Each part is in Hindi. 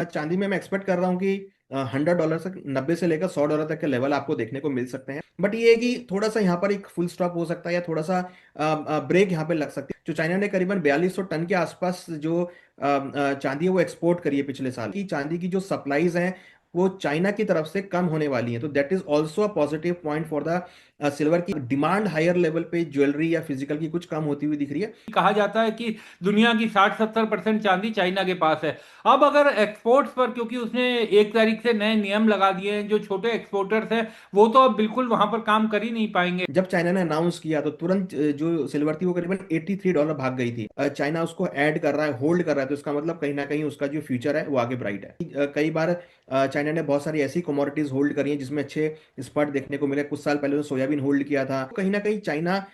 चांदी में मैं एक्सपेक्ट कर रहा हूँ कि $100 तक, 90 से लेकर $100 तक के लेवल आपको देखने को मिल सकते हैं। बट ये है कि थोड़ा सा यहाँ पर एक फुल स्टॉप हो सकता है या थोड़ा सा ब्रेक यहाँ पे लग सकती है। जो चाइना ने करीबन 4200 टन के आसपास जो चांदी है वो एक्सपोर्ट करी है पिछले साल की, चांदी की जो सप्लाईज हैं वो चाइना की तरफ से कम होने वाली है, तो that is also a positive point for the silver की डिमांड हायर लेवल पे ज्वेलरी या फिजिकल की कुछ कम होती हुई दिख रही है। कहा जाता है कि दुनिया की 60-70% चांदी चाइना के पास है। अब अगर एक्सपोर्ट्स पर, क्योंकि उसने 1 तारीख से नए नियम लगा दिए हैं, जो छोटे एक्सपोर्टर्स हैं वो तो अब बिल्कुल वहां पर काम कर ही नहीं पाएंगे। जब चाइना ने अनाउंस किया तो तुरंत जो सिल्वर थी वो करीबन $83 भाग गई थी। चाइना उसको ऐड कर रहा है, होल्ड कर रहा है, तो इसका मतलब कहीं ना कहीं उसका जो फ्यूचर है वो आगे ब्राइट है। कई बार चाइना ने बहुत सारी ऐसी कमोडिटीज होल्ड करी हैं जिसमें अच्छे स्पर्ट देखने को मिले। कुछ साल पहले उसने सोयाबीन होल्ड किया था। कहीं ना कहीं चाइना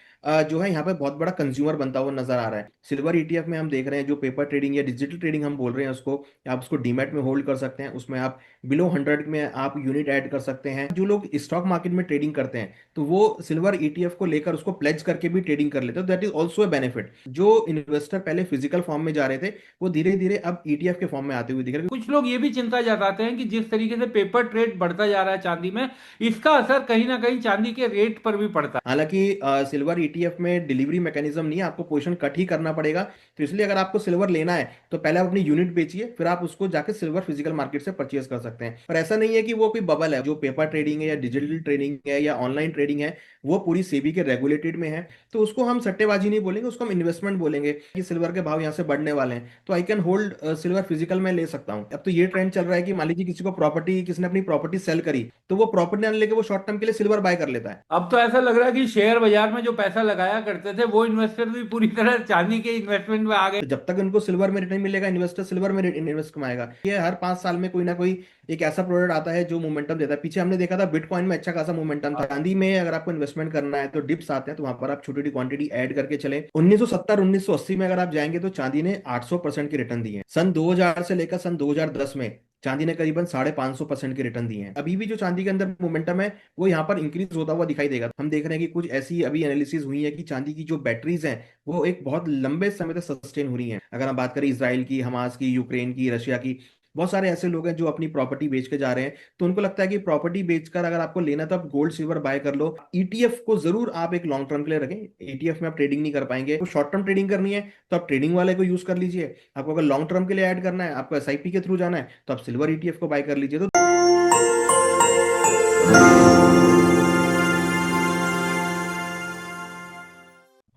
जो है यहाँ पे बहुत बड़ा कंज्यूमर बनता हुआ नजर आ रहा है। सिल्वर ईटीएफ में हम देख रहे हैं जो पेपर ट्रेडिंग या डिजिटल ट्रेडिंग हम बोल रहे हैं उसको, आप उसको डीमैट में होल्ड कर सकते हैं। उसमें आप बिलो 100 में आप यूनिट ऐड कर सकते हैं। जो लोग स्टॉक मार्केट में ट्रेडिंग करते हैं तो वो सिल्वर ईटीएफ को लेकर उसको प्लेज करके भी ट्रेडिंग कर लेते हैं, that is also a benefit. जो इन्वेस्टर पहले फिजिकल फॉर्म में जा रहे थे वो धीरे धीरे अब ईटीएफ के फॉर्म में आते हुए दिख रहे हैं। कुछ लोग ये भी चिंता जताते हैं कि जिस तरीके से पेपर ट्रेड बढ़ता जा रहा है चांदी में, इसका असर कहीं ना कहीं चांदी के रेट पर भी पड़ता है। हालांकि सिल्वर ईटीएफ में डिलीवरी मैकेनिज्म नहीं है, आपको पोजीशन कट ही करना पड़ेगा। तो इसलिए अगर आपको सिल्वर लेना है तो पहले आप अपनी यूनिट बेचिए, फिर आप उसको जाके सिल्वर फिजिकल मार्केट से परचेज कर सकते हैं। पर ऐसा नहीं है कि वो कोई बबल है। जो पेपर ट्रेडिंग है या डिजिटल ट्रेडिंग है या ऑनलाइन ट्रेडिंग है वो पूरी सेबी के रेगुलेटेड में है। तो उसको हम सट्टेबाजी नहीं बोलेंगे, उसको हम इन्वेस्टमेंट बोलेंगे कि सिल्वर के भाव यहाँ से बढ़ने वाले हैं तो I can hold silver physical में ले सकता हूँ। अब तो ये ट्रेंड चल रहा है कि मान लीजिए किसी को प्रॉपर्टी, किसी ने अपनी प्रॉपर्टी सेल करी तो वो प्रॉपर्टी लेके वो शॉर्ट टर्म के लिए सिल्वर बाय कर लेता है। अब तो ऐसा लग रहा है कि शेयर बाजार में जो पैसा लगाया करते थे वो इन्वेस्टर भी पूरी तरह चांदी के इन्वेस्टमेंट में आ गए। तो जब तक उनको सिल्वर में रिटर्न मिलेगा इन्वेस्टर सिल्वर में इन्वेस्ट कमाएगा। ये हर 5 साल में कोई ना कोई एक ऐसा प्रोडक्ट आता है जो मोमेंटम देता है। पीछे हमने देखा था बिटकॉइन में अच्छा खासा मोमेंटम था। चांदी में अगर आपको इन्वेस्टमेंट करना है तो डिप्स आते हैं, तो वहां पर आप छोटी छोटी क्वांटिटी ऐड करके चले। 1970 1980 में अगर आप जाएंगे तो चांदी ने 800% की रिटर्न दी है। सन 2000 से लेकर सन 2010 में चांदी ने करीबन 550% की रिटर्न दी है। अभी भी जो चांदी के अंदर मोमेंटम है वो यहाँ पर इंक्रीज होता हुआ दिखाई देगा। हम देख रहे हैं कि कुछ ऐसी अभी एनालिसिस हुई है कि चांदी की जो बैटरीज हैं वो एक बहुत लंबे समय तक सस्टेन हो रही हैं। अगर हम बात करें इसराइल की, हमास की, यूक्रेन की, रशिया की, बहुत सारे ऐसे लोग हैं जो अपनी प्रॉपर्टी बेच के जा रहे हैं। तो उनको लगता है कि प्रॉपर्टी बेचकर अगर आपको लेना है तो आप गोल्ड सिल्वर बाय कर लो। ईटीएफ को जरूर आप एक लॉन्ग टर्म के लिए रखें। ईटीएफ में आप ट्रेडिंग नहीं कर पाएंगे। तो शॉर्ट टर्म ट्रेडिंग करनी है तो आप ट्रेडिंग वाले को यूज कर लीजिए। आपको अगर लॉन्ग टर्म के लिए ऐड करना है, आपको एसआईपी के थ्रू जाना है, तो आप सिल्वर ईटीएफ को बाय कर लीजिए। तो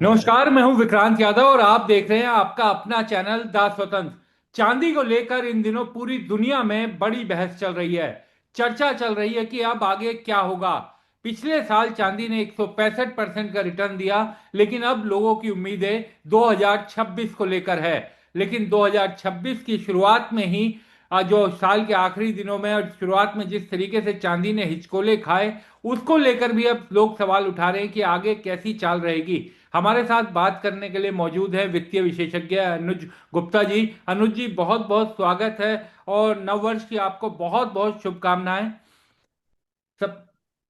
नमस्कार, मैं हूं विक्रांत यादव और आप देख रहे हैं आपका अपना चैनल द स्वतंत्र। चांदी को लेकर इन दिनों पूरी दुनिया में बड़ी बहस चल रही है। चर्चा चल रही है कि अब आगे क्या होगा। पिछले साल चांदी ने 165% का रिटर्न दिया, लेकिन अब लोगों की उम्मीदें 2026 को लेकर है। लेकिन 2026 की शुरुआत में ही जो साल के आखिरी दिनों में और शुरुआत में जिस तरीके से चांदी ने हिचकोले खाए, उसको लेकर भी अब लोग सवाल उठा रहे हैं कि आगे कैसी चाल रहेगी। हमारे साथ बात करने के लिए मौजूद है वित्तीय विशेषज्ञ अनुज गुप्ता जी। अनुज जी, बहुत बहुत स्वागत है और नव वर्ष की आपको बहुत बहुत शुभकामनाएं। सब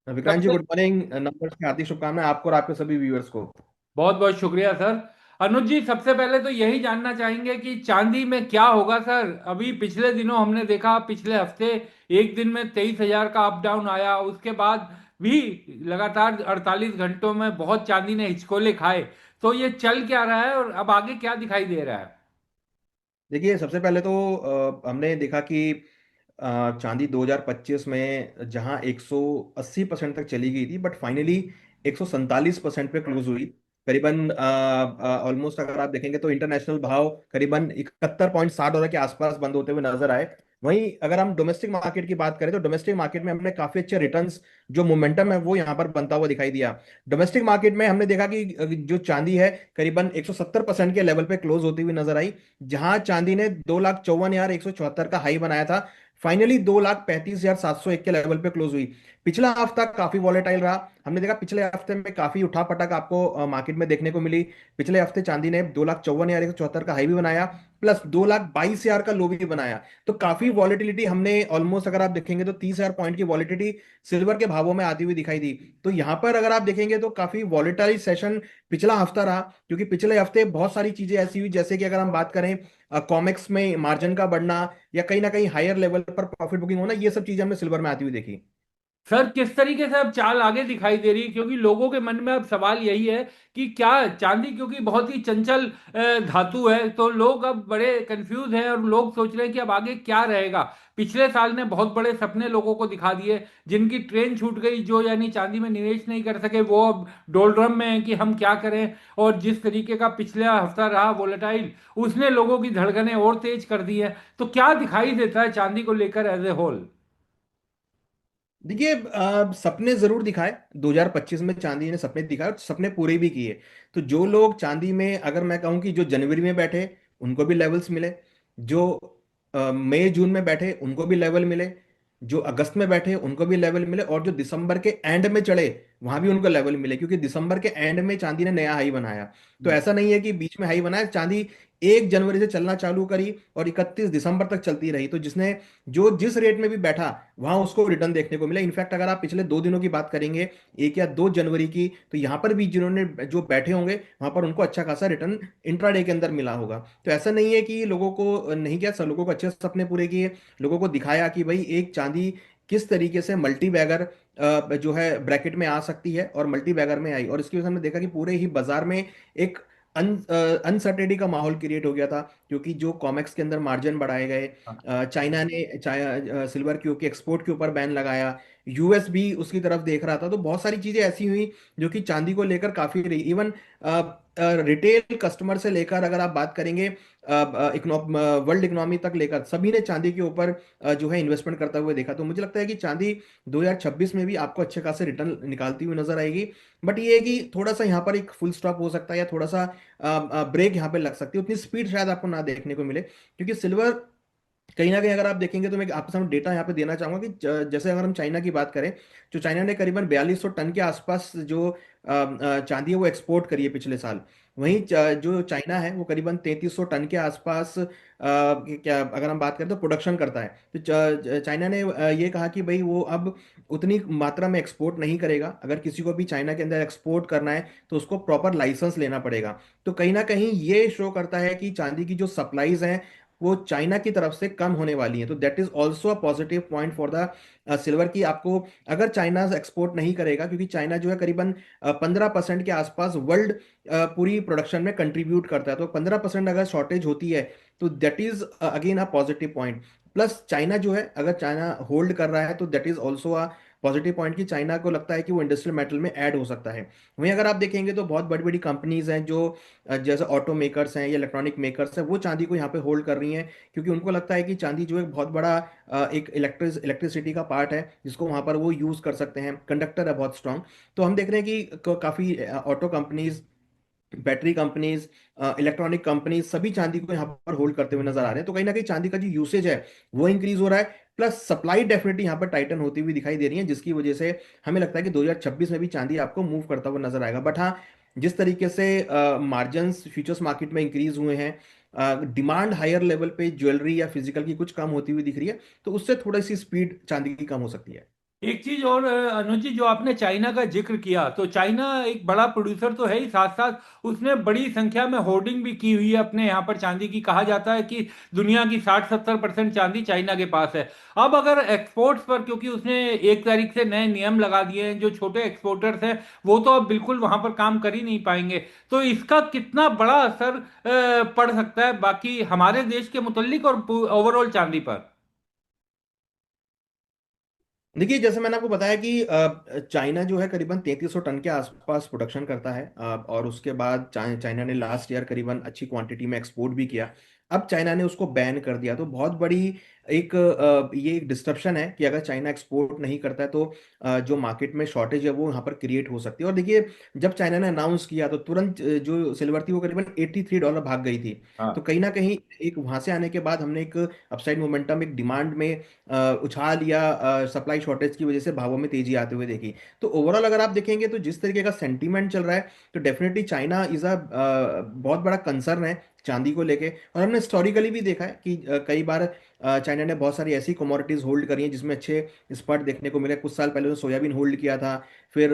विक्रांत जी सबसे गुड मॉर्निंग। नंबर की हार्दिक शुभकामनाएं आपको और आपके सभी व्यूअर्स को। बहुत बहुत शुक्रिया सर। अनुज जी, सबसे पहले तो यही जानना चाहेंगे कि चांदी में क्या होगा सर। अभी पिछले दिनों हमने देखा, पिछले हफ्ते एक दिन में 23,000 का अप डाउन आया, उसके बाद भी लगातार 48 घंटों में बहुत चांदी ने हिचकोले खाए। तो ये चल क्या रहा है और अब आगे क्या दिखाई दे रहा है? देखिए सबसे पहले तो हमने देखा कि चांदी 2025 में जहां 180% तक चली गई थी बट फाइनली 147% पे क्लोज हुई। करीबन ऑलमोस्ट अगर आप देखेंगे तो इंटरनेशनल भाव करीबन $71.60 के आसपास बंद होते हुए नजर आए। वहीं अगर हम डोमेस्टिक मार्केट की बात करें तो डोमेस्टिक मार्केट में हमने काफी अच्छे रिटर्न्स, जो मोमेंटम है वो यहाँ पर बनता हुआ दिखाई दिया। डोमेस्टिक मार्केट में हमने देखा कि जो चांदी है करीबन 170% के लेवल पे क्लोज होती हुई नजर आई। जहां चांदी ने 2,54,174 का हाई बनाया था, फाइनली 2,35,701 के लेवल पे क्लोज हुई। पिछला हफ्ता काफी वॉलेटाइल रहा। हमने देखा पिछले हफ्ते में काफी उठापटक आपको मार्केट में देखने को मिली। पिछले हफ्ते चांदी ने 2,54,174 का हाई भी बनाया, प्लस 2,22,000 का लो भी बनाया। तो काफी वॉलेटिलिटी हमने ऑलमोस्ट, अगर आप देखेंगे तो 30,000 पॉइंट की वॉलेटिलिटी सिल्वर के भावों में आती हुई दिखाई दी। तो यहाँ पर अगर आप देखेंगे तो काफी वॉलेटाइल सेशन पिछला हफ्ता रहा, क्योंकि पिछले हफ्ते बहुत सारी चीजें ऐसी हुई, जैसे कि अगर हम बात करें कॉमेक्स में मार्जिन का बढ़ना, या कहीं ना कहीं हायर लेवल पर प्रॉफिट बुकिंग होना, ये सब चीजें हमने सिल्वर में आती हुई देखी। सर किस तरीके से अब चाल आगे दिखाई दे रही है, क्योंकि लोगों के मन में अब सवाल यही है कि क्या चांदी, क्योंकि बहुत ही चंचल धातु है, तो लोग अब बड़े कंफ्यूज हैं और लोग सोच रहे हैं कि अब आगे क्या रहेगा। पिछले साल ने बहुत बड़े सपने लोगों को दिखा दिए, जिनकी ट्रेन छूट गई, जो यानी चांदी में निवेश नहीं कर सके, वो अब डोलड्रम में है कि हम क्या करें। और जिस तरीके का पिछला हफ्ता रहा वोलेटाइल, उसने लोगों की धड़कनें और तेज कर दी है। तो क्या दिखाई देता है चांदी को लेकर एज ए होल? देखिए, सपने जरूर दिखाए। 2025 में चांदी ने सपने दिखाए और सपने पूरे भी किए। तो जो लोग चांदी में, अगर मैं कहूं कि जो जनवरी में बैठे उनको भी लेवल्स मिले, जो मई जून में बैठे उनको भी लेवल मिले, जो अगस्त में बैठे उनको भी लेवल मिले, और जो दिसंबर के एंड में चढ़े वहां भी उनको लेवल मिले, क्योंकि दिसंबर के एंड में चांदी ने नया हाई बनाया। तो ऐसा नहीं है कि बीच में हाई बनाया, चांदी 1 जनवरी से चलना चालू करी और 31 दिसंबर तक चलती रही। तो जिसने, जो जिस रेट में भी बैठा, वहां उसको रिटर्न देखने को मिला। इनफैक्ट अगर आप पिछले 2 दिनों की बात करेंगे, 1 या 2 जनवरी की, तो यहां पर भी जिन्होंने जो बैठे होंगे वहां पर उनको अच्छा खासा रिटर्न इंट्राडे के अंदर मिला होगा। तो ऐसा नहीं है कि लोगों को नहीं किया, सब लोगों को अच्छे सपने पूरे किए, लोगों को दिखाया कि भाई एक चांदी किस तरीके से मल्टी बैगर जो है ब्रैकेट में आ सकती है, और मल्टी बैगर में आई। और इसकी वजह से हमने देखा कि पूरे ही बाजार में एक अनसर्टेनिटी का माहौल क्रिएट हो गया था, क्योंकि जो कॉमेक्स के अंदर मार्जिन बढ़ाए गए, चाइना ने सिल्वर के एक्सपोर्ट के ऊपर बैन लगाया, यूएस भी उसकी तरफ देख रहा था। तो बहुत सारी चीजें ऐसी हुई जो कि चांदी को लेकर काफी रही। इवन रिटेल कस्टमर से लेकर, अगर आप बात करेंगे वर्ल्ड इकोनॉमी तक लेकर, सभी ने चांदी के ऊपर जो है इन्वेस्टमेंट करते हुए देखा। तो मुझे लगता है कि चांदी 2026 में भी आपको अच्छे खासे रिटर्न निकालती हुई नजर आएगी। बट ये है कि थोड़ा सा यहाँ पर एक फुल स्टॉप हो सकता है, या थोड़ा सा ब्रेक यहाँ पे लग सकती है, उतनी स्पीड शायद आपको ना देखने को मिले, क्योंकि सिल्वर कहीं ना कहीं, अगर आप देखेंगे तो मैं आपके सामने डेटा यहाँ पे देना चाहूंगा कि जैसे अगर हम चाइना की बात करें, जो चाइना ने करीबन 4200 टन के आसपास जो चांदी है वो एक्सपोर्ट करी है पिछले साल। वहीं जो चाइना है वो करीबन 3300 टन के आसपास क्या, अगर हम बात करें तो प्रोडक्शन करता है। तो चाइना ने ये कहा कि भाई वो अब उतनी मात्रा में एक्सपोर्ट नहीं करेगा। अगर किसी को भी चाइना के अंदर एक्सपोर्ट करना है तो उसको प्रॉपर लाइसेंस लेना पड़ेगा। तो कहीं ना कहीं ये शो करता है कि चांदी की जो सप्लाईज हैं वो चाइना की तरफ से कम होने वाली है। तो that is also a positive point for the silver की। आपको, अगर चाइना एक्सपोर्ट नहीं करेगा, क्योंकि चाइना जो है करीबन 15% के आसपास वर्ल्ड पूरी प्रोडक्शन में कंट्रीब्यूट करता है, तो 15% अगर शॉर्टेज होती है तो that is again a positive point. Plus China जो है, अगर चाइना होल्ड कर रहा है तो that is also a positive point, कि चाइना को लगता है कि वो इंडस्ट्रियल मेटल में ऐड हो सकता है। वहीं अगर आप देखेंगे तो बहुत बड़ी बड़ी कंपनीज हैं जो जैसे ऑटो मेकर्स हैं या इलेक्ट्रॉनिक मेकर्स हैं, वो चांदी को यहाँ पे होल्ड कर रही हैं, क्योंकि उनको लगता है कि चांदी जो एक बहुत बड़ा एक इलेक्ट्रिसिटी का पार्ट है, जिसको वहाँ पर वो यूज़ कर सकते हैं, कंडक्टर है बहुत स्ट्रांग। तो हम देख रहे हैं कि काफ़ी auto companies, battery companies, electronic companies, सभी चांदी को यहाँ पर होल्ड करते हुए नजर आ रहे हैं। तो कहीं ना कहीं चांदी का जो यूसेज है वो इंक्रीज हो रहा है, प्लस सप्लाई डेफिनेटली यहाँ पर टाइटन होती हुई दिखाई दे रही है, जिसकी वजह से हमें लगता है कि 2026 में भी चांदी आपको मूव करता हुआ नजर आएगा। बट हाँ, जिस तरीके से मार्जिन्स फ्यूचर्स मार्केट में इंक्रीज हुए हैं, डिमांड हायर लेवल पे ज्वेलरी या फिजिकल की कुछ कम होती हुई दिख रही है, तो उससे थोड़ी सी स्पीड चांदी की कम हो सकती है। एक चीज और अनुज जी, जो आपने चाइना का जिक्र किया, तो चाइना एक बड़ा प्रोड्यूसर तो है ही, साथ साथ उसने बड़ी संख्या में होर्डिंग भी की हुई है अपने यहाँ पर चांदी की। कहा जाता है कि दुनिया की 60-70% चांदी चाइना के पास है। अब अगर एक्सपोर्ट्स पर, क्योंकि उसने 1 तारीख से नए नियम लगा दिए हैं, जो छोटे एक्सपोर्टर्स हैं वो तो अब बिल्कुल वहां पर काम कर ही नहीं पाएंगे। तो इसका कितना बड़ा असर पड़ सकता है बाकी हमारे देश के मुतल्लिक और ओवरऑल चांदी पर? देखिए, जैसे मैंने आपको बताया कि चाइना जो है करीबन 3300 टन के आसपास प्रोडक्शन करता है, और उसके बाद चाइना ने लास्ट ईयर करीबन अच्छी क्वांटिटी में एक्सपोर्ट भी किया। अब चाइना ने उसको बैन कर दिया, तो बहुत बड़ी एक ये एक डिस्ट्रप्शन है कि अगर चाइना एक्सपोर्ट नहीं करता है तो जो मार्केट में शॉर्टेज है वो यहाँ पर क्रिएट हो सकती है। और देखिए, जब चाइना ने अनाउंस किया तो तुरंत जो सिल्वर थी वो करीबन $83 भाग गई थी। तो कहीं ना कहीं एक वहां से आने के बाद हमने एक अपसाइड मोमेंटम, एक डिमांड में उछाल या सप्लाई शॉर्टेज की वजह से भावों में तेजी आते हुए देखी। तो ओवरऑल अगर आप देखेंगे तो जिस तरीके का सेंटीमेंट चल रहा है, तो डेफिनेटली चाइना इज अ बहुत बड़ा कंसर्न है। चांदी को लेके। और हमने हिस्टोरिकली भी देखा है कि कई बार चाइना ने बहुत सारी ऐसी कमोडिटीज होल्ड करी हैं जिसमें अच्छे स्पर्ट देखने को मिले। कुछ साल पहले उन्होंने सोयाबीन होल्ड किया था, फिर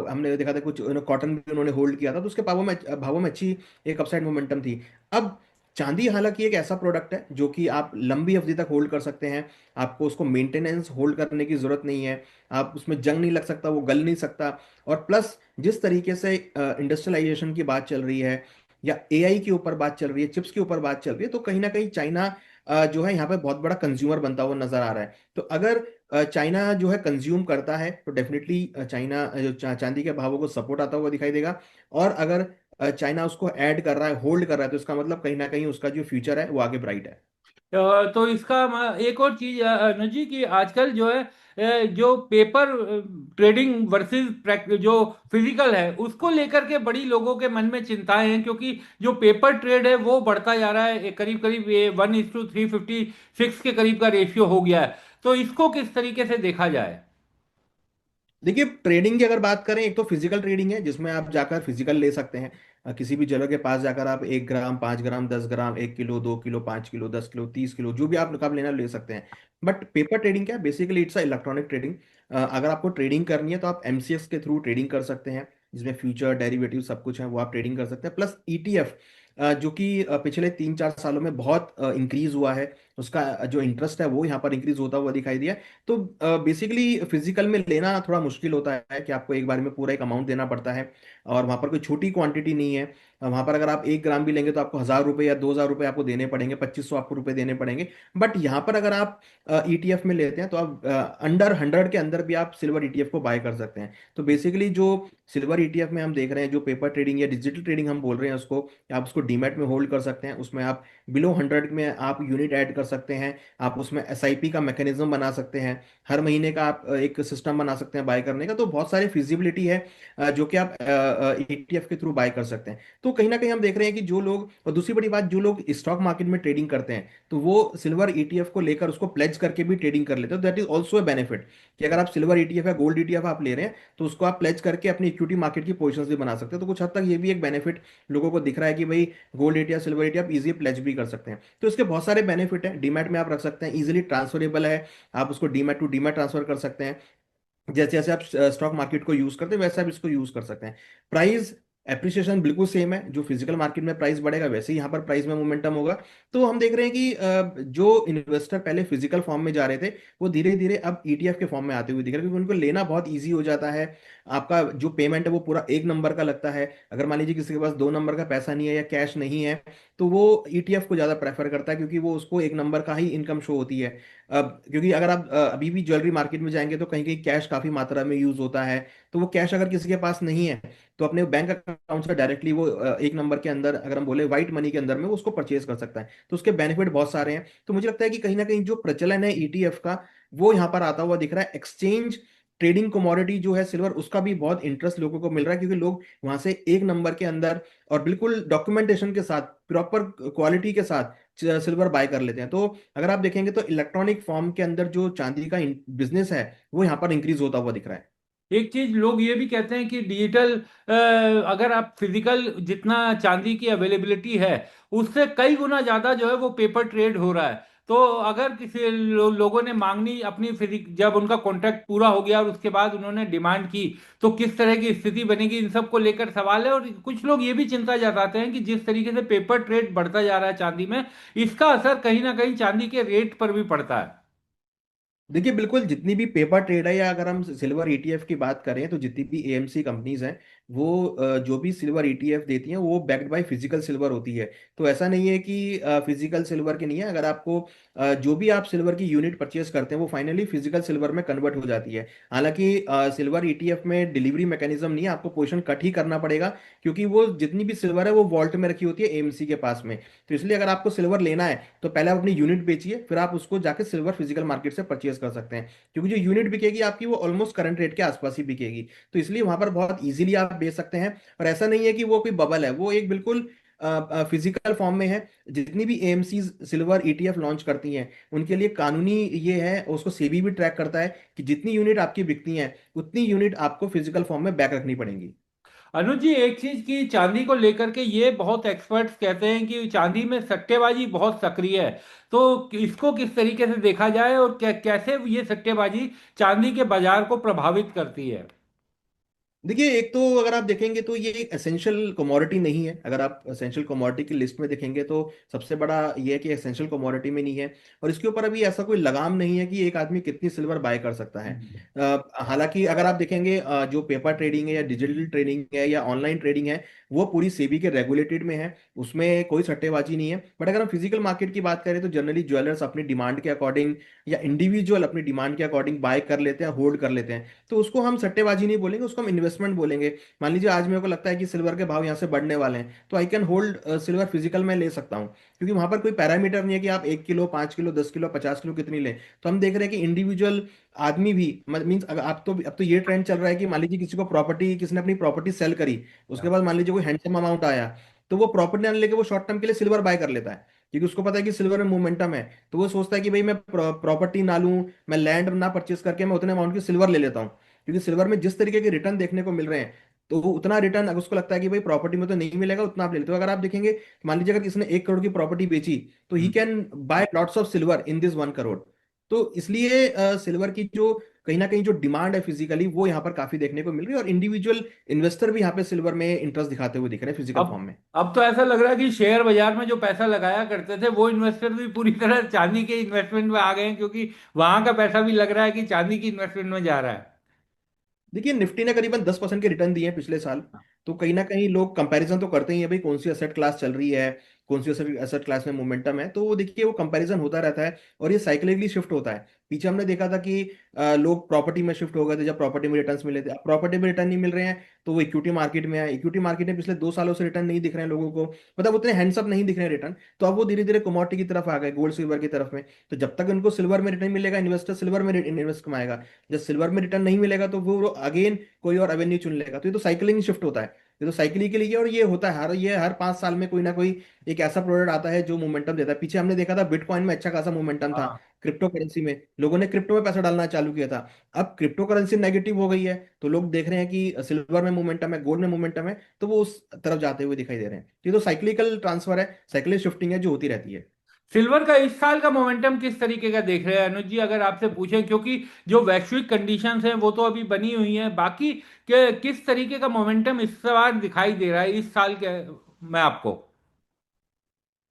हमने देखा था कुछ कॉटन भी उन्होंने होल्ड किया था, तो उसके भावों में अच्छी एक अपसाइड मोमेंटम थी। अब चांदी हालांकि एक ऐसा प्रोडक्ट है जो कि आप लंबी अवधि तक होल्ड कर सकते हैं। आपको उसको मेंटेनेंस होल्ड करने की जरूरत नहीं है, आप उसमें जंग नहीं लग सकता, वो गल नहीं सकता। और प्लस जिस तरीके से इंडस्ट्रियलाइजेशन की बात चल रही है या एआई के ऊपर बात चल रही है, चिप्स के ऊपर बात चल रही है, तो कहीं ना कहीं चाइना जो है यहाँ पे बहुत बड़ा कंज्यूमर बनता हुआ नजर आ रहा है। तो अगर चाइना जो है कंज्यूम करता है तो डेफिनेटली चाइना जो चांदी के भावों को सपोर्ट आता हुआ दिखाई देगा। और अगर चाइना उसको ऐड कर रहा है, होल्ड कर रहा है, तो इसका मतलब कहीं ना कहीं उसका जो फ्यूचर है वो आगे ब्राइट है। तो इसका एक और चीज अनुज जी की आजकल जो है जो पेपर ट्रेडिंग वर्सेस जो फिजिकल है उसको लेकर के बड़ी लोगों के मन में चिंताएं हैं, क्योंकि जो पेपर ट्रेड है वो बढ़ता जा रहा है, करीब करीब ये 1:356 के करीब का रेशियो हो गया है। तो इसको किस तरीके से देखा जाए? देखिए, ट्रेडिंग की अगर बात करें, एक तो फिजिकल ट्रेडिंग है जिसमें आप जाकर फिजिकल ले सकते हैं। किसी भी जगह के पास जाकर आप 1 ग्राम, 5 ग्राम, 10 ग्राम, 1 kilo, 2 kilo, 5 kilo, 10 kilo, 30 kilo, जो भी आप नकाब लेना ले सकते हैं। बट पेपर ट्रेडिंग क्या है? Basically it's a electronic trading. अगर आपको ट्रेडिंग करनी है तो आप एमसीएक्स के थ्रू ट्रेडिंग कर सकते हैं, जिसमें फ्यूचर डेरिवेटिव सब कुछ है, वो आप ट्रेडिंग कर सकते हैं। प्लस ईटीएफ, जो कि पिछले 3-4 सालों में बहुत इंक्रीज हुआ है, उसका जो इंटरेस्ट है वो यहाँ पर इंक्रीज होता हुआ दिखाई दिया। तो बेसिकली फिजिकल में लेना थोड़ा मुश्किल होता है कि आपको एक बार में पूरा एक अमाउंट देना पड़ता है, और वहां पर कोई छोटी क्वांटिटी नहीं है। वहां पर अगर आप 1 ग्राम भी लेंगे तो आपको 1,000 रुपये या 2,000 रुपये आपको देने पड़ेंगे, 2500 आपको रुपए देने पड़ेंगे। बट यहाँ पर अगर आप ईटीएफ में लेते हैं तो आप अंडर 100 के अंदर भी आप सिल्वर ईटीएफ को बाय कर सकते हैं। तो बेसिकली जो सिल्वर ईटीएफ में हम देख रहे हैं, जो पेपर ट्रेडिंग या डिजिटल ट्रेडिंग हम बोल रहे हैं उसको, आप उसको डीमैट में होल्ड कर सकते हैं। उसमें आप बिलो 100 में आप यूनिट ऐड कर सकते हैं। आप उसमें एसआईपी का मैकेनिज्म बना सकते हैं, हर महीने का आप एक सिस्टम बना सकते हैं बाय करने का। तो बहुत सारी फिजिबिलिटी है जो कि आप ईटीएफ के थ्रू बाय कर सकते हैं। तो कहीं ना कहीं हम देख रहे हैं कि जो लोग, और दूसरी बड़ी बात, जो लोग स्टॉक मार्केट में ट्रेडिंग करते हैं तो वो सिल्वर ईटीएफ को लेकर उसको प्लेज करके भी ट्रेडिंग कर लेते हैं। That is also a benefit कि अगर आप सिल्वर ईटीएफ या गोल्ड ईटीएफ आप ले रहे हैं तो उसको आप प्लेज करके अपनी इक्विटी मार्केट की पोजीशंस भी बना सकते हैं। तो कुछ हद तक ये भी एक बेनिफिट लोगों को दिख रहा है कि भाई gold ETF, silver ETF easily pledge भी कर सकते हैं। तो इसके बहुत सारे बेनिफिट है। डीमैट में आप रख सकते हैं, इजीली ट्रांसफरेबल है, आप उसको डीमैट टू डीमैट ट्रांसफर कर सकते हैं। जैसे जैसे आप स्टॉक मार्केट को यूज करते हैं वैसे आप इसको यूज कर सकते हैं। प्राइस एप्रिसिएशन बिल्कुल सेम है, जो फिजिकल मार्केट में प्राइस बढ़ेगा वैसे ही यहाँ पर प्राइस में मोमेंटम होगा। तो हम देख रहे हैं कि जो इन्वेस्टर पहले फिजिकल फॉर्म में जा रहे थे वो धीरे धीरे अब ईटीएफ के फॉर्म में आते हुए दिख रहे हैं, क्योंकि उनको लेना बहुत ईजी हो जाता है। आपका जो पेमेंट है वो पूरा 1 नंबर का लगता है। अगर मान लीजिए किसी के पास 2 नंबर का पैसा नहीं है या कैश नहीं है तो वो ईटीएफ को ज़्यादा प्रेफर करता है, क्योंकि वो उसको 1 नंबर का ही इनकम शो होती है। अब क्योंकि अगर आप अभी भी ज्वेलरी मार्केट में जाएंगे तो कहीं कहीं कैश काफी मात्रा में यूज होता है। तो वो कैश अगर किसी के पास नहीं है तो अपने बैंक अकाउंट से डायरेक्टली वो 1 नंबर के अंदर, अगर हम बोले व्हाइट मनी के अंदर में, वो उसको परचेज कर सकता है। तो उसके बेनिफिट बहुत सारे हैं। तो मुझे लगता है कि कहीं ना कहीं जो प्रचलन है ईटीएफ का वो यहाँ पर आता हुआ दिख रहा है। एक्सचेंज ट्रेडिंग कमोडिटी जो है सिल्वर, उसका भी बहुत इंटरेस्ट लोगों को मिल रहा है, क्योंकि लोग वहां से 1 नंबर के अंदर और बिल्कुल डॉक्यूमेंटेशन के साथ, प्रॉपर क्वालिटी के साथ सिल्वर बाय कर लेते हैं। तो अगर आप देखेंगे तो इलेक्ट्रॉनिक फॉर्म के अंदर जो चांदी का बिजनेस है वो यहाँ पर इंक्रीज होता हुआ दिख रहा है। एक चीज लोग ये भी कहते हैं कि डिजिटल, अगर आप फिजिकल जितना चांदी की अवेलेबिलिटी है उससे कई गुना ज्यादा जो है वो पेपर ट्रेड हो रहा है। तो अगर किसी लोगों ने मांगनी अपनी फिजिक, जब उनका कॉन्ट्रैक्ट पूरा हो गया और उसके बाद उन्होंने डिमांड की, तो किस तरह की स्थिति बनेगी, इन सब को लेकर सवाल है। और कुछ लोग ये भी चिंता जताते हैं कि जिस तरीके से पेपर ट्रेड बढ़ता जा रहा है चांदी में, इसका असर कहीं ना कहीं चांदी के रेट पर भी पड़ता है। देखिए, बिल्कुल जितनी भी पेपर ट्रेड है, या अगर हम सिल्वर ईटीएफ की बात करें तो जितनी भी एएमसी कंपनीज हैं वो जो भी सिल्वर ईटीएफ देती हैं वो बैक्ड बाय फिजिकल सिल्वर होती है। तो ऐसा नहीं है कि फिजिकल सिल्वर की नहीं है। अगर आपको जो भी आप सिल्वर की यूनिट परचेज करते हैं वो फाइनली फिजिकल सिल्वर में कन्वर्ट हो जाती है। हालांकि सिल्वर ईटीएफ में डिलीवरी मैकेनिज्म नहीं है, आपको पोजीशन कट ही करना पड़ेगा, क्योंकि वो जितनी भी सिल्वर है वो वॉल्ट में रखी होती है एएमसी के पास में। तो इसलिए अगर आपको सिल्वर लेना है तो पहले आप अपनी यूनिट बेचिए, फिर आप उसको जाके सिल्वर फिजिकल मार्केट से परचेज कर सकते हैं, क्योंकि जो यूनिट बिकेगी आपकी वो ऑलमोस्ट करंट रेट के आसपास ही बिकेगी। तो इसलिए वहां पर बहुत इजीली आप बेच सकते हैं। और ऐसा नहीं है कि वो कोई बबल है, वो एक बिल्कुल फिजिकल फॉर्म में है। जितनी भी एएमसी सिल्वर ईटीएफ लॉन्च करती हैं उनके लिए कानूनी ये है, उसको सेबी भी ट्रैक करता है कि जितनी यूनिट आपकी बिकती हैं उतनी यूनिट आपको फिजिकल फॉर्म में बैक रखनी पड़ेंगी। अनुज जी, एक चीज की चांदी को लेकर के ये बहुत एक्सपर्ट्स कहते हैं कि चांदी में सट्टेबाजी बहुत सक्रिय है। तो इसको किस तरीके से देखा जाए और कैसे ये सट्टेबाजी चांदी के बाजार को प्रभावित करती है? देखिए, एक तो अगर आप देखेंगे तो ये एक एसेंशियल कमोडिटी नहीं है। अगर आप एसेंशियल कमोडिटी की लिस्ट में देखेंगे तो सबसे बड़ा ये है कि एसेंशियल कमोडिटी में नहीं है। और इसके ऊपर अभी ऐसा कोई लगाम नहीं है कि एक आदमी कितनी सिल्वर बाय कर सकता है। हालांकि अगर आप देखेंगे जो पेपर ट्रेडिंग है या डिजिटल ट्रेडिंग है या ऑनलाइन ट्रेडिंग है, वो पूरी सेबी के रेगुलेटेड में है। उसमें कोई सट्टेबाजी नहीं है। बट अगर हम फिजिकल मार्केट की बात करें तो जनरली ज्वेलर्स अपनी डिमांड के अकॉर्डिंग या इंडिविजुअल अपनी डिमांड के अकॉर्डिंग बाय कर लेते हैं, होल्ड कर लेते हैं। तो उसको हम सट्टेबाजी नहीं बोलेंगे, उसको हम इन्वेस्टमेंट बोलेंगे। मान लीजिए आज मेरे को लगता है कि सिल्वर के भाव यहाँ से बढ़ने वाले हैं, तो I can hold silver physical में ले सकता हूँ। क्योंकि वहां पर कोई पैरामीटर नहीं है कि आप 1 किलो, 5 किलो, 10 किलो, 50 किलो कितनी लें। तो हम देख रहे हैं कि इंडिविजुअल आदमी भी मीन्स अगर आप तो अब तो ये ट्रेंड चल रहा है कि मान लीजिए किसी को प्रॉपर्टी, किसी ने अपनी प्रॉपर्टी सेल करी, उसके बाद मान लीजिए कोई हैंडसम अमाउंट आया, तो वो प्रॉपर्टी आने लेके वो शॉर्ट टर्म के लिए सिल्वर बाय कर लेता है। क्योंकि उसको पता है कि सिल्वर में मोमेंटम है। तो वो सोचता है कि भाई मैं प्रॉपर्टी ना लूं, मैं लैंड ना परचेस करके मैं उतने अमाउंट की सिल्वर ले लेता हूँ। क्योंकि सिल्वर में जिस तरीके के रिटर्न देखने को मिल रहे हैं, तो वो उतना रिटर्न अगर उसको लगता है कि भाई प्रॉपर्टी में तो नहीं मिलेगा, उतना आप ले लेते हो। अगर आप देखेंगे, मान लीजिए अगर किसी ने 1 करोड़ की प्रॉपर्टी बेची, तो he can buy lots of silver in this 1 crore. तो इसलिए सिल्वर की जो कहीं ना कहीं जो डिमांड है फिजिकली, वो यहाँ पर काफी देखने को मिल रही है। और इंडिविजुअल इन्वेस्टर भी यहाँ पे सिल्वर में इंटरेस्ट दिखाते हुए दिख रहे हैं फिजिकल अब फॉर्म में। अब तो ऐसा लग रहा है कि शेयर बाजार में जो पैसा लगाया करते थे वो इन्वेस्टर भी पूरी तरह चांदी के इन्वेस्टमेंट में आ गए हैं, क्योंकि वहां का पैसा भी लग रहा है कि चांदी की इन्वेस्टमेंट में जा रहा है। देखिए, निफ्टी ने करीबन 10% के रिटर्न दिए हैं पिछले साल। तो कहीं ना कहीं लोग कंपैरिजन तो करते ही हैं, भाई कौन सी एसेट क्लास चल रही है, कौन सी एसेट क्लास में मोमेंटम है। तो वो देखिए, वो कंपैरिजन होता रहता है और ये साइक्लिकली शिफ्ट होता है। पीछे हमने देखा था कि लोग प्रॉपर्टी में शिफ्ट हो गए थे जब प्रॉपर्टी में रिटर्न्स मिले थे। अब प्रॉपर्टी में रिटर्न नहीं मिल रहे हैं, तो वो इक्विटी मार्केट में है। इक्विटी मार्केट में पिछले 2 सालों से रिटर्न नहीं दिख रहे हैं लोगों को, मतलब उतने हैंडसम नहीं दिख रहे हैं रिटर्न। तो अब वो धीरे धीरे कमोडिटी की तरफ आ गए, गोल्ड सिल्वर की तरफ में। तो जब तक उनको सिल्वर में रिटर्न मिलेगा, इन्वेस्टर सिल्वर में इन्वेस्ट कमाएगा। जब सिल्वर में रिटर्न नहीं मिलेगा तो वो अगेन कोई और एवेन्यू चुन लेगा। तो ये तो साइकिलिंग शिफ्ट होता है। ये तो साइकिल के लिए, और ये होता है हर 5 साल में कोई ना कोई एक ऐसा प्रोडक्ट आता है जो मोमेंटम देता है। पीछे हमने देखा था बिटकॉइन में अच्छा खासा मोमेंटम था। हाँ। क्रिप्टो करेंसी में लोगों ने क्रिप्टो में पैसा डालना चालू किया था। अब क्रिप्टो करेंसी नेगेटिव हो गई है, तो लोग देख रहे हैं कि सिल्वर में मोमेंटम है, गोल्ड में मोमेंटम है, तो वो उस तरफ जाते हुए दिखाई दे रहे हैं। ये तो साइक्लिकल ट्रांसफर है, साइक्लिकल शिफ्टिंग है जो होती रहती है। सिल्वर का इस साल का मोमेंटम किस तरीके का देख रहे हैं अनुज जी, अगर आपसे पूछें, क्योंकि जो वैश्विक कंडीशंस हैं वो तो अभी बनी हुई हैं, बाकी किस तरीके का मोमेंटम इस बार दिखाई दे रहा है इस साल के में आपको?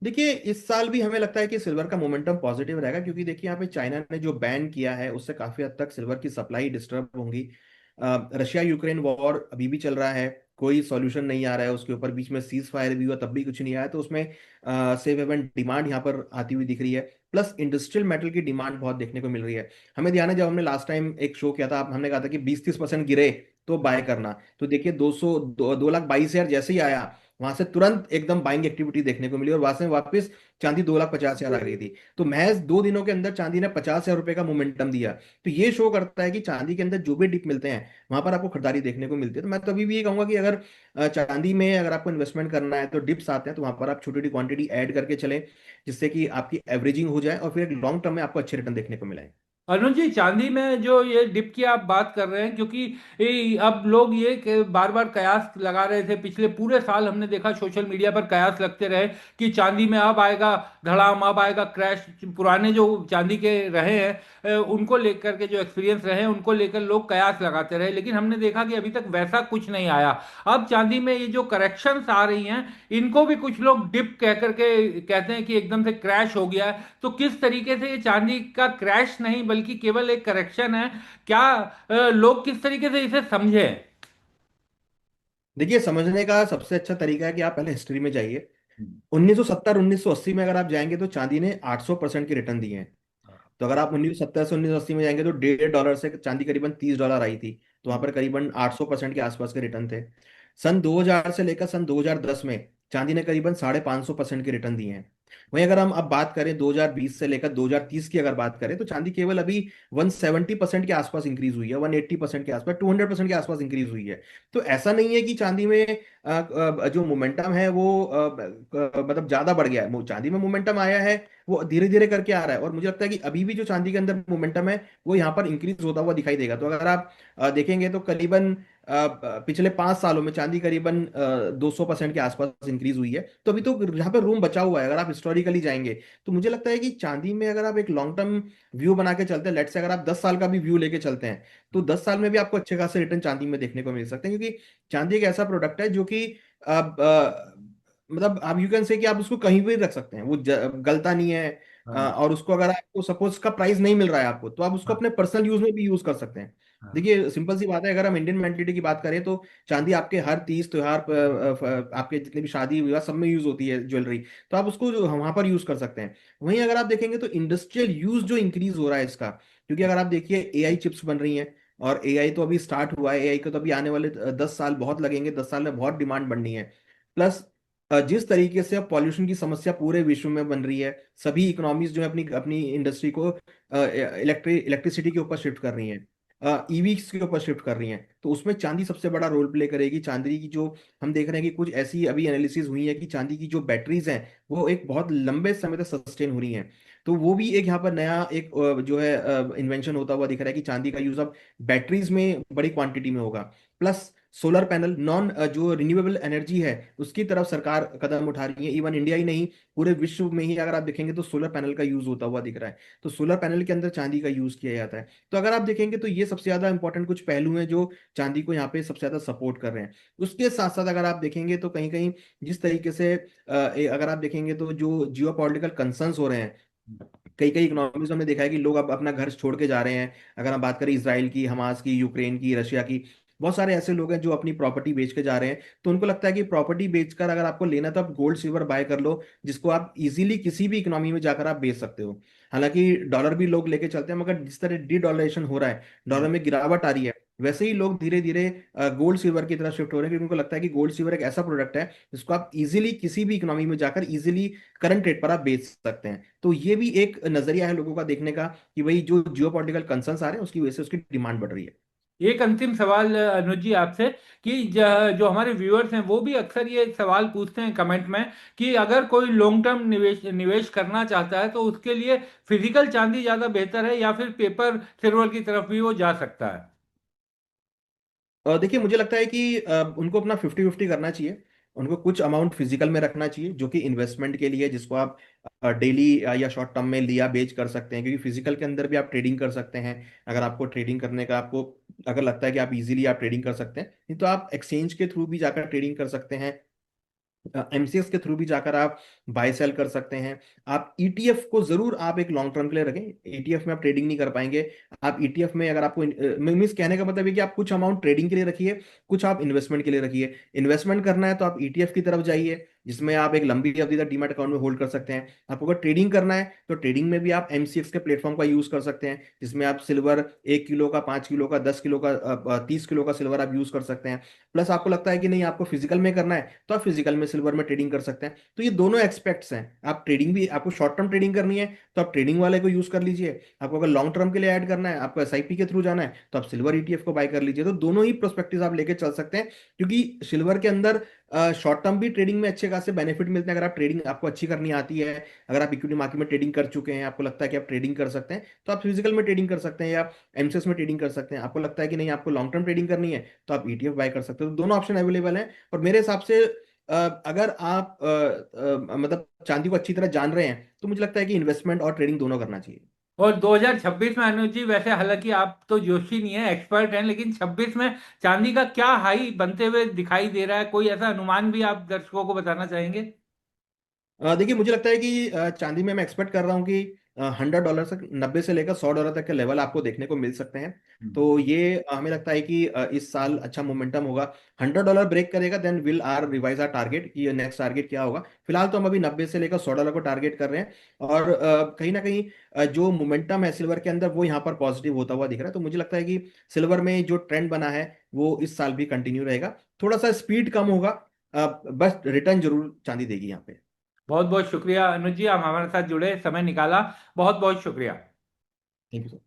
देखिए, इस साल भी हमें लगता है कि सिल्वर का मोमेंटम पॉजिटिव रहेगा। क्योंकि देखिए, यहाँ पे चाइना ने जो बैन किया है उससे काफी हद तक सिल्वर की सप्लाई डिस्टर्ब होंगी। रशिया यूक्रेन वॉर अभी भी चल रहा है, कोई सॉल्यूशन नहीं आ रहा है उसके ऊपर। बीच में सीज फायर भी हुआ, तब भी कुछ नहीं आया। तो उसमें सेफ हेवन डिमांड यहाँ पर आती हुई दिख रही है। प्लस इंडस्ट्रियल मेटल की डिमांड बहुत देखने को मिल रही है। हमें ध्यान है, जब हमने लास्ट टाइम एक शो किया था, हमने कहा था कि 20-30% गिरे तो बाय करना। तो देखिए, 2,22,000 जैसे ही आया, वहां से तुरंत एकदम बाइंग एक्टिविटी देखने को मिली और वहां से वापस चांदी 2,50,000 आ गई थी। तो महज 2 दिनों के अंदर चांदी ने 50,000 रुपए का मोमेंटम दिया। तो ये शो करता है कि चांदी के अंदर जो भी डिप मिलते हैं, वहां पर आपको खरीदारी देखने को मिलती है। तो मैं तो अभी भी ये कहूंगा कि अगर चांदी में अगर आपको इन्वेस्टमेंट करना है, तो डिप्स आते हैं तो वहां पर आप छोटी छोटी क्वांटिटी ऐड करके चलें, जिससे कि आपकी एवरेजिंग हो जाए और फिर एक लॉन्ग टर्म में आपको अच्छे रिटर्न देखने को मिले। अनुज जी, चांदी में जो ये डिप की आप बात कर रहे हैं, क्योंकि अब लोग ये बार बार कयास लगा रहे थे, पिछले पूरे साल हमने देखा सोशल मीडिया पर कयास लगते रहे कि चांदी में अब आएगा धड़ाम, अब आएगा क्रैश। पुराने जो चांदी के रहे हैं उनको लेकर के जो एक्सपीरियंस रहे हैं उनको लेकर लोग कयास लगाते रहे, लेकिन हमने देखा कि अभी तक वैसा कुछ नहीं आया। अब चांदी में ये जो करेक्शंस आ रही हैं, इनको भी कुछ लोग डिप कह करके कहते हैं कि एकदम से क्रैश हो गया है। तो किस तरीके से ये चांदी का क्रैश नहीं बल्कि केवल एक करेक्शन है, क्या लोग किस तरीके से इसे समझे? देखिए, समझने का सबसे अच्छा तरीका है कि आप पहले हिस्ट्री में जाइए। 1970 1980 में अगर आप जाएंगे तो चांदी ने 800% के रिटर्न दिए हैं। तो अगर आप 1970 से 1980 में जाएंगे तो $1.5 से चांदी करीबन $30 आई थी। तो वहां पर करीबन 800% के आसपास के रिटर्न थे। सन 2000 से लेकर सन 2010 में चांदी ने करीबन 550% के रिटर्न दिए हैं। वहीं अगर हम अब बात करें 2020 से लेकर 2030 की अगर बात करें, तो चांदी केवल अभी 170% के आसपास इंक्रीज हुई है, 180% के आसपास, 200% के आसपास इंक्रीज हुई है। तो ऐसा नहीं है कि चांदी में जो मोमेंटम है वो मतलब ज्यादा बढ़ गया है। चांदी में मोमेंटम आया है, वो धीरे धीरे करके आ रहा है, और मुझे लगता है कि अभी भी जो चांदी के अंदर मोमेंटम है वो यहाँ पर इंक्रीज होता हुआ दिखाई देगा। तो अगर आप देखेंगे तो करीबन पिछले 5 सालों में चांदी करीबन 200% के आसपास इंक्रीज हुई है। तो अभी तो यहाँ पे रूम बचा हुआ है, अगर आप हिस्टोरिकली जाएंगे। तो मुझे लगता है कि चांदी में अगर आप एक लॉन्ग टर्म व्यू बना के चलते हैं, लेट से अगर आप 10 साल का भी व्यू लेके चलते हैं, तो 10 साल में भी आपको अच्छे खासे रिटर्न चांदी में देखने को मिल सकते हैं। क्योंकि चांदी एक ऐसा प्रोडक्ट है जो कि अब मतलब आप यू कैन से कि आप उसको कहीं भी रख सकते हैं, वो गलता नहीं है। हाँ और उसको अगर आपको सपोज का प्राइस नहीं मिल रहा है आपको, तो आप उसको हाँ अपने पर्सनल यूज में भी यूज कर सकते हैं। हाँ देखिए सिंपल सी बात है, अगर हम इंडियन मेंटेलिटी की बात करें तो चांदी आपके हर तीज त्योहार आपके जितने भी शादी विवाह सब में यूज होती है ज्वेलरी। तो आप उसको वहां पर यूज कर सकते हैं। वहीं अगर आप देखेंगे तो इंडस्ट्रियल यूज जो इंक्रीज हो रहा है इसका, क्योंकि अगर आप देखिए एआई चिप्स बन रही हैं, और एआई तो अभी स्टार्ट हुआ है, एआई को तो अभी आने वाले 10 साल बहुत लगेंगे, 10 साल में बहुत डिमांड बढ़नी है। प्लस जिस तरीके से अब पॉल्यूशन की समस्या पूरे विश्व में बन रही है, सभी इकोनॉमीज जो है अपनी अपनी इंडस्ट्री को इलेक्ट्रिसिटी के ऊपर शिफ्ट कर रही हैं, ईवीज के ऊपर शिफ्ट कर रही हैं। तो उसमें चांदी सबसे बड़ा रोल प्ले करेगी। चांदी की जो हम देख रहे हैं कि कुछ ऐसी अभी एनालिसिस हुई है कि चांदी की जो बैटरीज हैं वो एक बहुत लंबे समय तक सस्टेन हो रही हैं। तो वो भी एक यहाँ पर नया एक जो है इन्वेंशन होता हुआ दिख रहा है कि चांदी का यूज अब बैटरीज में बड़ी क्वांटिटी में होगा। प्लस सोलर पैनल, नॉन जो रिन्यूएबल एनर्जी है उसकी तरफ सरकार कदम उठा रही है। इवन इंडिया ही नहीं, पूरे विश्व में ही अगर आप देखेंगे तो सोलर पैनल का यूज होता हुआ दिख रहा है। तो सोलर पैनल के अंदर चांदी का यूज किया जाता है। तो अगर आप देखेंगे तो ये सबसे ज्यादा इंपॉर्टेंट कुछ पहलू हैं जो चांदी को यहाँ पे सबसे ज्यादा सपोर्ट कर रहे हैं। उसके साथ साथ अगर आप देखेंगे तो कहीं कहीं जिस तरीके से अगर आप देखेंगे तो जो जियो पॉलिटिकल कंसर्न्स हो रहे हैं, कई कई इकोनॉमीज हमने देखा है कि लोग अब अपना घर छोड़ के जा रहे हैं। अगर हम बात करें इसराइल की, हमास की, यूक्रेन की, रशिया की, बहुत सारे ऐसे लोग हैं जो अपनी प्रॉपर्टी बेच के जा रहे हैं। तो उनको लगता है कि प्रॉपर्टी बेचकर अगर आपको लेना तो आप गोल्ड सिल्वर बाय कर लो, जिसको आप इजीली किसी भी इकोनॉमी में जाकर आप बेच सकते हो। हालांकि डॉलर भी लोग लेके चलते हैं, मगर जिस तरह डी डॉलरेशन हो रहा है, डॉलर में गिरावट आ रही है, वैसे ही लोग धीरे धीरे गोल्ड सिल्वर की तरफ शिफ्ट हो रहे हैं। क्योंकि उनको लगता है कि गोल्ड सिल्वर एक ऐसा प्रोडक्ट है जिसको आप इजीली किसी भी इकोनॉमी में जाकर इजीली करंट रेट पर आप बेच सकते हैं। तो ये भी एक नजरिया है लोगों का देखने का कि भाई जो जियो पॉलिटिकल कंसर्न्स आ रहे हैं उसकी वजह से उसकी डिमांड बढ़ रही है। एक अंतिम सवाल अनुज जी आपसे कि जो हमारे व्यूअर्स हैं वो भी अक्सर ये सवाल पूछते हैं कमेंट में कि अगर कोई लॉन्ग टर्म निवेश निवेश करना चाहता है तो उसके लिए फिजिकल चांदी ज़्यादा बेहतर है या फिर पेपर सिल्वर की तरफ भी वो जा सकता है। देखिए मुझे लगता है कि उनको अपना 50-50 करना चाहिए। उनको कुछ अमाउंट फिजिकल में रखना चाहिए जो कि इन्वेस्टमेंट के लिए, जिसको आप डेली या शॉर्ट टर्म में लिया बेच कर सकते हैं। क्योंकि फिजिकल के अंदर भी आप ट्रेडिंग कर सकते हैं। अगर आपको ट्रेडिंग करने का आपको अगर लगता है कि आप इजीली आप ट्रेडिंग कर सकते हैं, नहीं तो आप एक्सचेंज के थ्रू भी जाकर ट्रेडिंग कर सकते हैं। एमसीएक्स के थ्रू भी जाकर आप बाय सेल कर सकते हैं। आप ईटीएफ को जरूर आप एक लॉन्ग टर्म के लिए रखें। ईटीएफ में आप ट्रेडिंग नहीं कर पाएंगे। आप ईटीएफ में अगर आपको मीन्स कहने का मतलब है कि आप कुछ अमाउंट ट्रेडिंग के लिए रखिए, कुछ आप इन्वेस्टमेंट के लिए रखिए। इन्वेस्टमेंट करना है तो आप ईटीएफ की तरफ जाइए, जिसमें आप एक लंबी अवधि तक डीमैट अकाउंट में होल्ड कर सकते हैं। आपको अगर ट्रेडिंग करना है तो ट्रेडिंग में भी आप एमसीएक्स के प्लेटफॉर्म का यूज कर सकते हैं, जिसमें आप सिल्वर 1 किलो का, 5 किलो का, 10 किलो का, 30 किलो का सिल्वर आप यूज कर सकते हैं। प्लस आपको लगता है कि नहीं आपको फिजिकल में करना है तो आप फिजिकल में सिल्वर में ट्रेडिंग कर सकते हैं। तो ये दोनों एक्सपेक्ट्स हैं। आप ट्रेडिंग भी, आपको शॉर्ट टर्म ट्रेडिंग करनी है तो आप ट्रेडिंग वाले को यूज कर लीजिए। आपको अगर लॉन्ग टर्म के लिए ऐड करना है, आपको एसआईपी के थ्रू जाना है, तो आप सिल्वर ईटीएफ को बाय कर लीजिए। तो दोनों ही प्रोस्पेक्टिव आप लेके चल सकते हैं। क्योंकि सिल्वर के अंदर शॉर्ट टर्म भी ट्रेडिंग में अच्छे खासे बेनिफिट मिलते हैं। अगर आप ट्रेडिंग आपको अच्छी करनी आती है, अगर आप इक्विटी मार्केट में ट्रेडिंग कर चुके हैं, आपको लगता है कि आप ट्रेडिंग कर सकते हैं, तो आप फिजिकल में ट्रेडिंग कर सकते हैं या एमसीएक्स में ट्रेडिंग कर सकते हैं। आपको लगता है कि नहीं आपको लॉन्ग टर्म ट्रेडिंग करनी है, तो आप ईटीएफ बाय कर सकते हो। तो दोनों ऑप्शन अवेलेबल हैं। और मेरे हिसाब से अगर आप मतलब चांदी को अच्छी तरह जान रहे हैं तो मुझे लगता है कि इन्वेस्टमेंट और ट्रेडिंग दोनों करना चाहिए। और 2026 में अनुज जी, वैसे हालांकि आप तो जोशी नहीं है, एक्सपर्ट हैं, लेकिन 26 में चांदी का क्या हाई बनते हुए दिखाई दे रहा है, कोई ऐसा अनुमान भी आप दर्शकों को बताना चाहेंगे? देखिए मुझे लगता है कि चांदी में मैं एक्सपेक्ट कर रहा हूँ कि $100 तक, 90 से लेकर $100 तक के लेवल आपको देखने को मिल सकते हैं। हम्म। तो ये हमें लगता है कि इस साल अच्छा मोमेंटम होगा। $100 ब्रेक करेगा then will our revise our target कि नेक्स्ट टारगेट क्या होगा। फिलहाल तो हम अभी 90 से लेकर $100 को टारगेट कर रहे हैं। और कहीं ना कहीं जो मोमेंटम है सिल्वर के अंदर वो यहाँ पर पॉजिटिव होता हुआ दिख रहा है। तो मुझे लगता है कि सिल्वर में जो ट्रेंड बना है वो इस साल भी कंटिन्यू रहेगा। थोड़ा सा स्पीड कम होगा, बस रिटर्न जरूर चांदी देगी यहाँ पे। बहुत बहुत शुक्रिया अनुज जी, आप हमारे साथ जुड़े, समय निकाला, बहुत बहुत शुक्रिया। Thank you.